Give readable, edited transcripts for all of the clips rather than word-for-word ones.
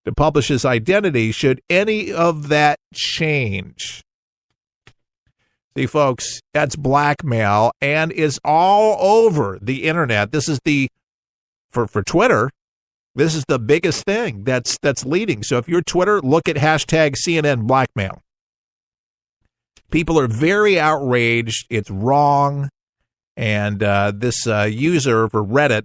to publish his identity should any of that change. See, folks, that's blackmail and is all over the internet. This is for Twitter, this is the biggest thing that's leading. So if you're Twitter, look at hashtag CNN blackmail. People are very outraged. It's wrong. And this user for Reddit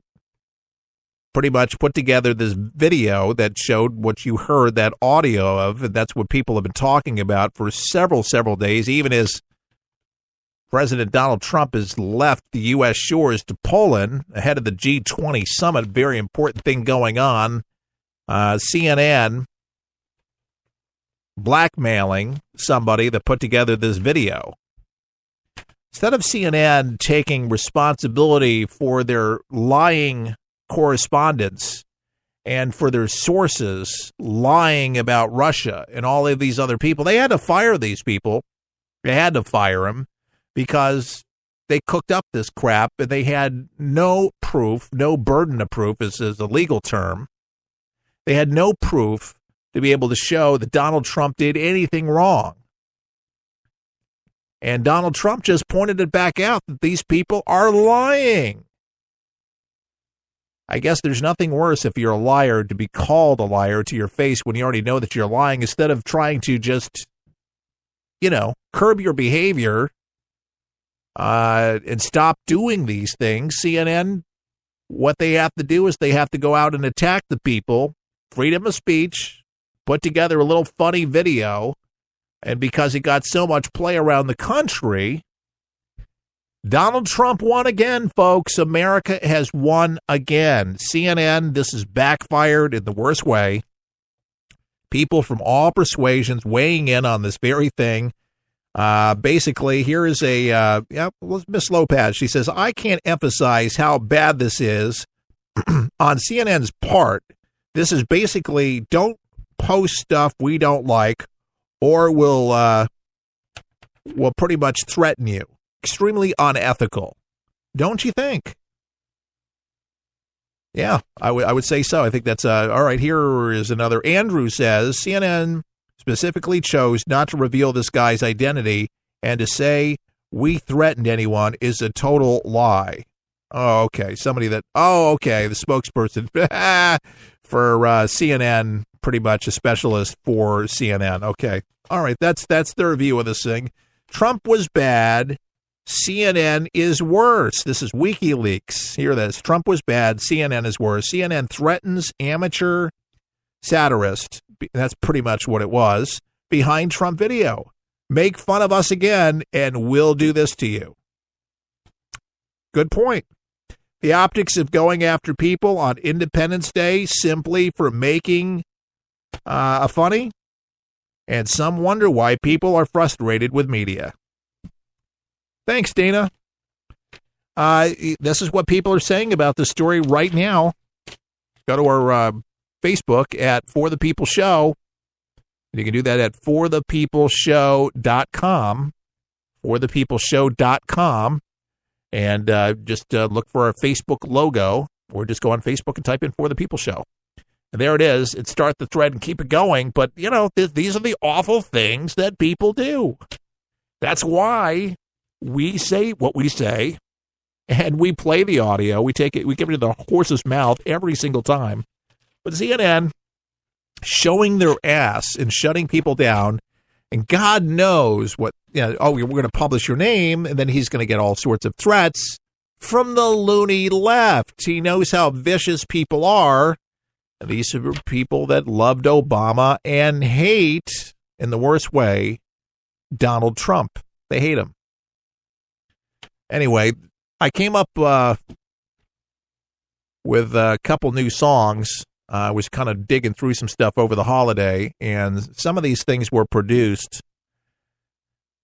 pretty much put together this video that showed what you heard that audio of. And that's what people have been talking about for several days, even as President Donald Trump has left the U.S. shores to Poland ahead of the G20 summit. Very important thing going on. CNN blackmailing somebody that put together this video. Instead of CNN taking responsibility for their lying correspondence and for their sources lying about Russia and all of these other people, they had to fire these people. They had to fire them because they cooked up this crap and they had no proof, no burden of proof is a legal term. They had no proof to be able to show that Donald Trump did anything wrong. And Donald Trump just pointed it back out that these people are lying. I guess there's nothing worse if you're a liar to be called a liar to your face when you already know that you're lying, instead of trying to just, curb your behavior and stop doing these things. CNN, what they have to do is they have to go out and attack the people, freedom of speech, put together a little funny video. And because it got so much play around the country, Donald Trump won again, folks. America has won again. CNN, this is backfired in the worst way. People from all persuasions weighing in on this very thing. Basically, here is Miss Lopez. She says, I can't emphasize how bad this is on CNN's part. This is basically, don't post stuff we don't like, or will pretty much threaten you. Extremely unethical. Don't you think? Yeah, I would say so. I think that's all right. Here is another. Andrew says, CNN specifically chose not to reveal this guy's identity, and to say we threatened anyone is a total lie. Oh, okay. The spokesperson for CNN, pretty much a specialist for CNN. Okay. All right. That's their view of this thing. Trump was bad. CNN is worse. This is WikiLeaks. Hear this. Trump was bad. CNN is worse. CNN threatens amateur satirist. That's pretty much what it was. Behind Trump video. Make fun of us again, and we'll do this to you. Good point. The optics of going after people on Independence Day simply for making a funny, and some wonder why people are frustrated with media. Thanks, Dana. This is what people are saying about this story right now. Go to our Facebook at For the People Show. You can do that at forthepeopleshow.com, forthepeopleshow.com, and just look for our Facebook logo, or just go on Facebook and type in For the People Show. And there it is. It's start the thread and keep it going. But, these are the awful things that people do. That's why we say what we say, and we play the audio. We take it, we give it to the horse's mouth every single time. But CNN showing their ass and shutting people down, and God knows what, we're going to publish your name, and then he's going to get all sorts of threats from the loony left. He knows how vicious people are. And these are people that loved Obama and hate, in the worst way, Donald Trump. They hate him. Anyway, I came up with a couple new songs. I was kind of digging through some stuff over the holiday, and some of these things were produced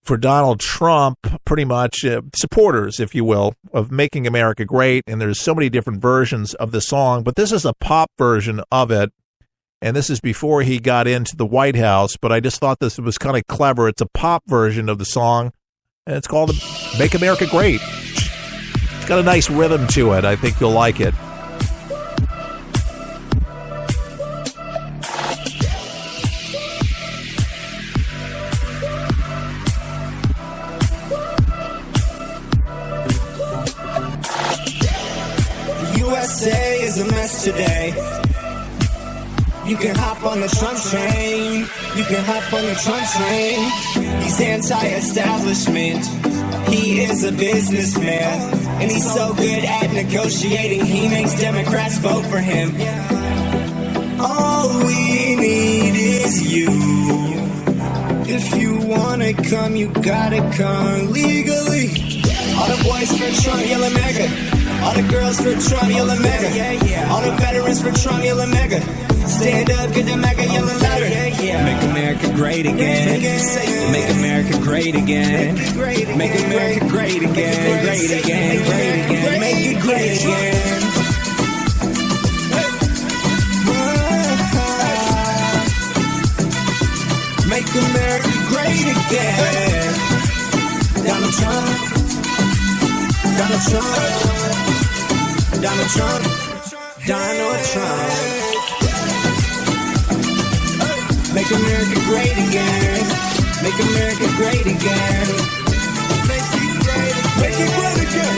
for Donald Trump, pretty much supporters, if you will, of Making America Great. And there's so many different versions of the song, but this is a pop version of it. And this is before he got into the White House, but I just thought this was kind of clever. It's a pop version of the song, and it's called Make America Great. It's got a nice rhythm to it. I think you'll like it. yesterday. You can hop on the Trump train. You can hop on the Trump train. He's anti-establishment. He is a businessman. And he's so good at negotiating, he makes Democrats vote for him. All we need is you. If you wanna come, you gotta come legally. All the boys for Trump, yelling mega. All the girls for Trump, yelling mega. All the veterans for Trump, yelling mega. Stand up, get the mega, yelling louder. Make America great again. Make America great again. Make America great again. Great again, great again. Make it great again. Make America great again. Donald Trump. Donald Trump. Donald Trump. Donald Trump. Make America great again. Make America great again. Make it great. Make it great again.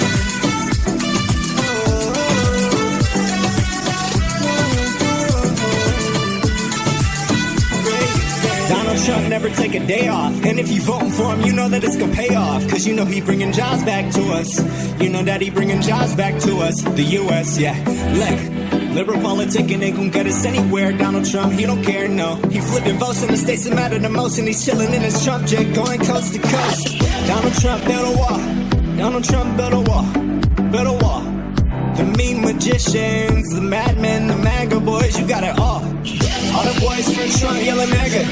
Donald Trump never take a day off. And if you voting for him, you know that it's gonna pay off. Cause you know he bringing jobs back to us. You know that he bringing jobs back to us. The U.S., yeah. Look, liberal politicking ain't gonna get us anywhere. Donald Trump, he don't care, no. He flipping votes in the states that matter the most. And he's chilling in his Trump jet going coast to coast. Donald Trump built a wall. Donald Trump built a wall. Built a wall. The mean magicians, the madmen, the MAGA boys, you got it all. All the boys for Trump, yelling mega.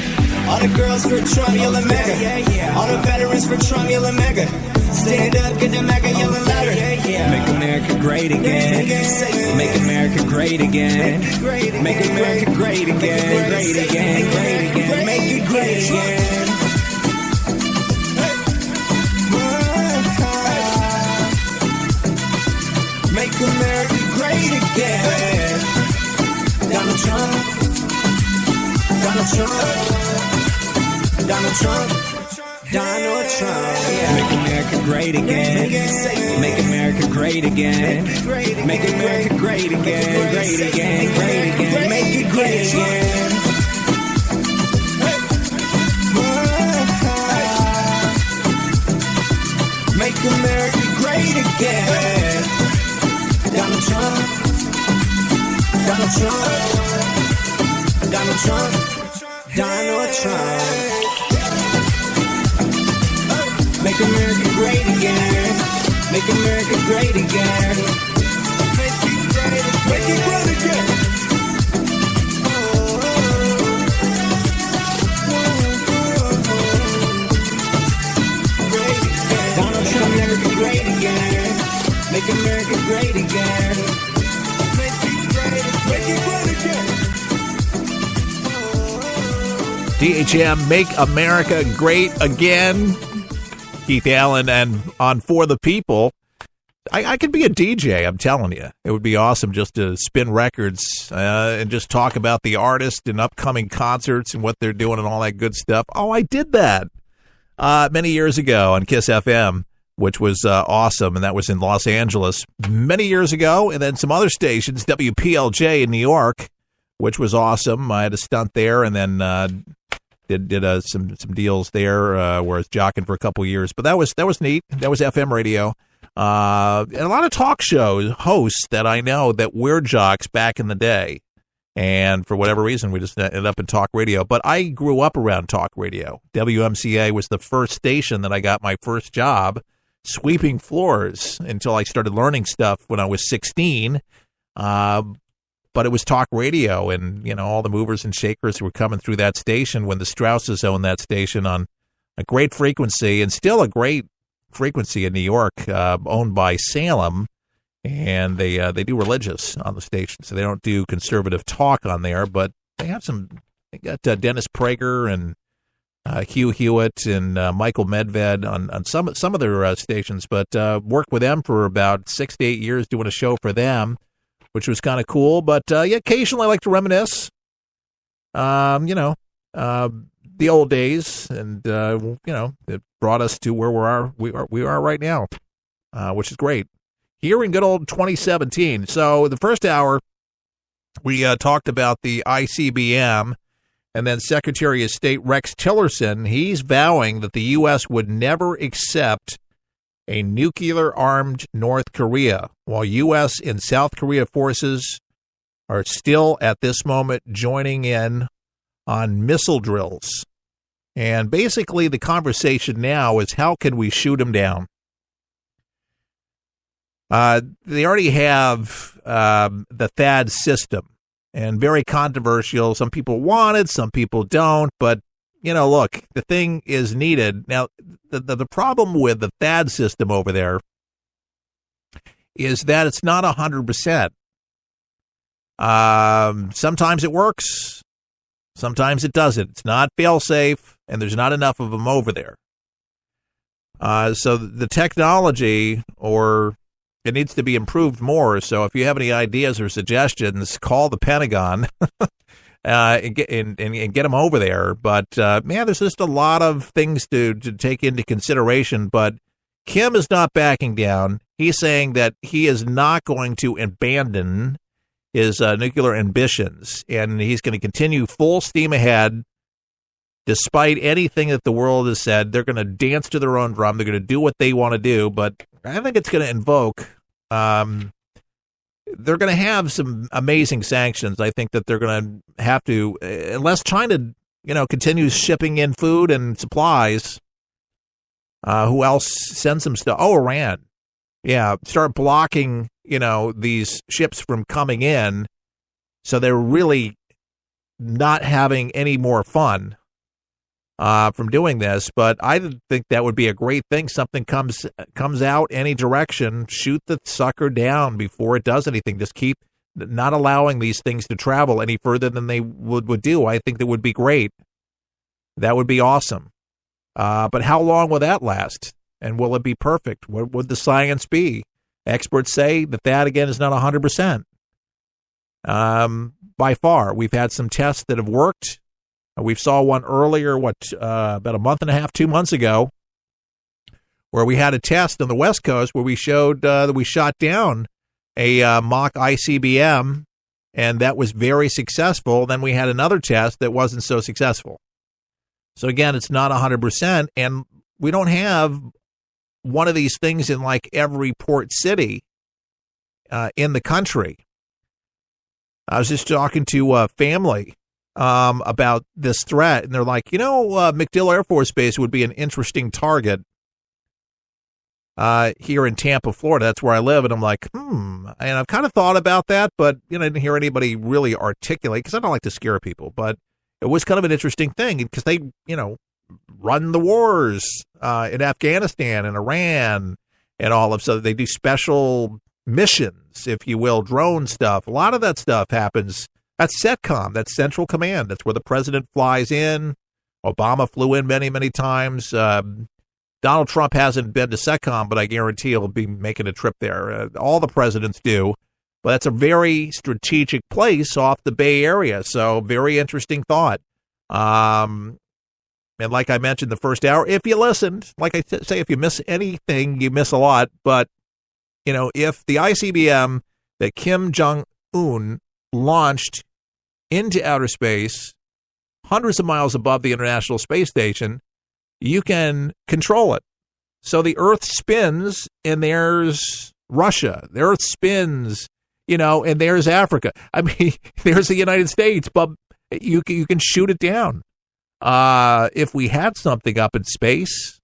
All the girls for Trump, yelling mega. All the veterans for Trump, yelling mega. Stand up, get the mega, yelling louder. Make America great again. Make America great again. Make America great again. Great again, great again. Make it great again. Make America great again. Donald Trump. Donald Trump. Donald Trump. Donald Trump. Make America great again. Make America great again. Make America great again. Great again. Great again. Make it great again. Make America great again. Donald Trump. Donald Trump. Donald Trump. Donald Trump. Make America great again. Make America great again. Make it great. Make it great again. Donald Trump, America great again. Make America great again. Make it great. Make it great again. DHM, Make America Great Again. Keith Allen and on For the People. I could be a DJ, I'm telling you. It would be awesome just to spin records and just talk about the artist and upcoming concerts and what they're doing and all that good stuff. Oh, I did that many years ago on KISS FM, which was awesome, and that was in Los Angeles many years ago. And then some other stations, WPLJ in New York, which was awesome. I had a stunt there, and then did some deals there where I was jocking for a couple years. But that was neat. That was FM radio. And a lot of talk show hosts that I know that were jocks back in the day. And for whatever reason, we just ended up in talk radio. But I grew up around talk radio. WMCA was the first station that I got my first job sweeping floors until I started learning stuff when I was 16. But it was talk radio, and, you know, all the movers and shakers were coming through that station when the Strausses owned that station on a great frequency, and still a great frequency in New York, owned by Salem, and they do religious on the station, so they don't do conservative talk on there, but they have they got Dennis Prager and Hugh Hewitt and Michael Medved on some of their stations, but worked with them for about 6 to 8 years doing a show for them, which was kind of cool. But yeah, occasionally I like to reminisce, the old days, and it brought us to where we are right now, which is great. Here in good old 2017. So the first hour, We talked about the ICBM, and then Secretary of State Rex Tillerson, he's vowing that the U.S. would never accept a nuclear-armed North Korea, while U.S. and South Korea forces are still at this moment joining in on missile drills. And basically the conversation now is, how can we shoot them down? They already have the THAAD system, and very controversial. Some people want it, some people don't, but look, the thing is needed. Now, the problem with the THAAD system over there is that it's not 100%. Sometimes it works, sometimes it doesn't. It's not fail-safe, and there's not enough of them over there. So the technology, it needs to be improved more. So if you have any ideas or suggestions, call the Pentagon and get them over there. But, man, there's just a lot of things to take into consideration. But Kim is not backing down. He's saying that he is not going to abandon his nuclear ambitions, and he's going to continue full steam ahead despite anything that the world has said. They're going to dance to their own drum. They're going to do what they want to do, but I think it's going to invoke they're going to have some amazing sanctions. I think that they're going to have to, unless China, continues shipping in food and supplies. Who else sends some stuff? Oh, Iran. Yeah, start blocking, these ships from coming in. So they're really not having any more fun from doing this. But I think that would be a great thing. Something comes out any direction, shoot the sucker down before it does anything. Just keep not allowing these things to travel any further than they would do. I think that would be great. That would be awesome. But how long will that last? And will it be perfect? What would the science be? Experts say that again, is not 100%. By far. We've had some tests that have worked. We saw one earlier, about a month and a half, 2 months ago, where we had a test on the West Coast where we showed that we shot down a mock ICBM, and that was very successful. Then we had another test that wasn't so successful. So again, it's not 100%, and we don't have one of these things in like every port city in the country. I was just talking to a family about this threat, and they're like, MacDill Air Force Base would be an interesting target here in Tampa, Florida. That's where I live, and I'm like, and I've kind of thought about that, but I didn't hear anybody really articulate, because I don't like to scare people, but it was kind of an interesting thing because they, run the wars in Afghanistan and Iran and all of, so they do special missions, if you will, drone stuff. A lot of that stuff happens. That's CENTCOM. That's Central Command. That's where the president flies in. Obama flew in many, many times. Donald Trump hasn't been to CENTCOM, but I guarantee he'll be making a trip there. All the presidents do. But that's a very strategic place off the Bay Area. So very interesting thought. And like I mentioned the first hour, if you listened, like I say, if you miss anything, you miss a lot. But, if the ICBM that Kim Jong-un launched into outer space, hundreds of miles above the International Space Station, you can control it. So the Earth spins, and there's Russia. The Earth spins, and there's Africa. I mean, there's the United States, but you can shoot it down. If we had something up in space,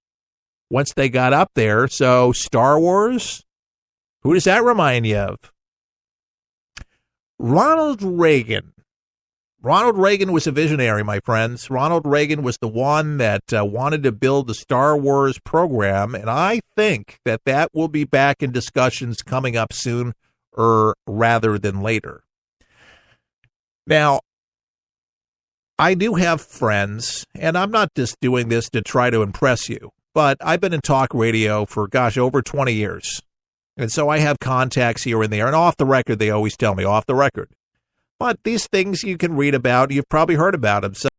once they got up there, so Star Wars, who does that remind you of? Ronald Reagan. Ronald Reagan was a visionary, my friends. Ronald Reagan was the one that wanted to build the Star Wars program, and I think that will be back in discussions coming up soon, rather than later. Now, I do have friends, and I'm not just doing this to try to impress you, but I've been in talk radio for, over 20 years. And so I have contacts here and there, and off the record, they always tell me, off the record. But these things you can read about, you've probably heard about them. So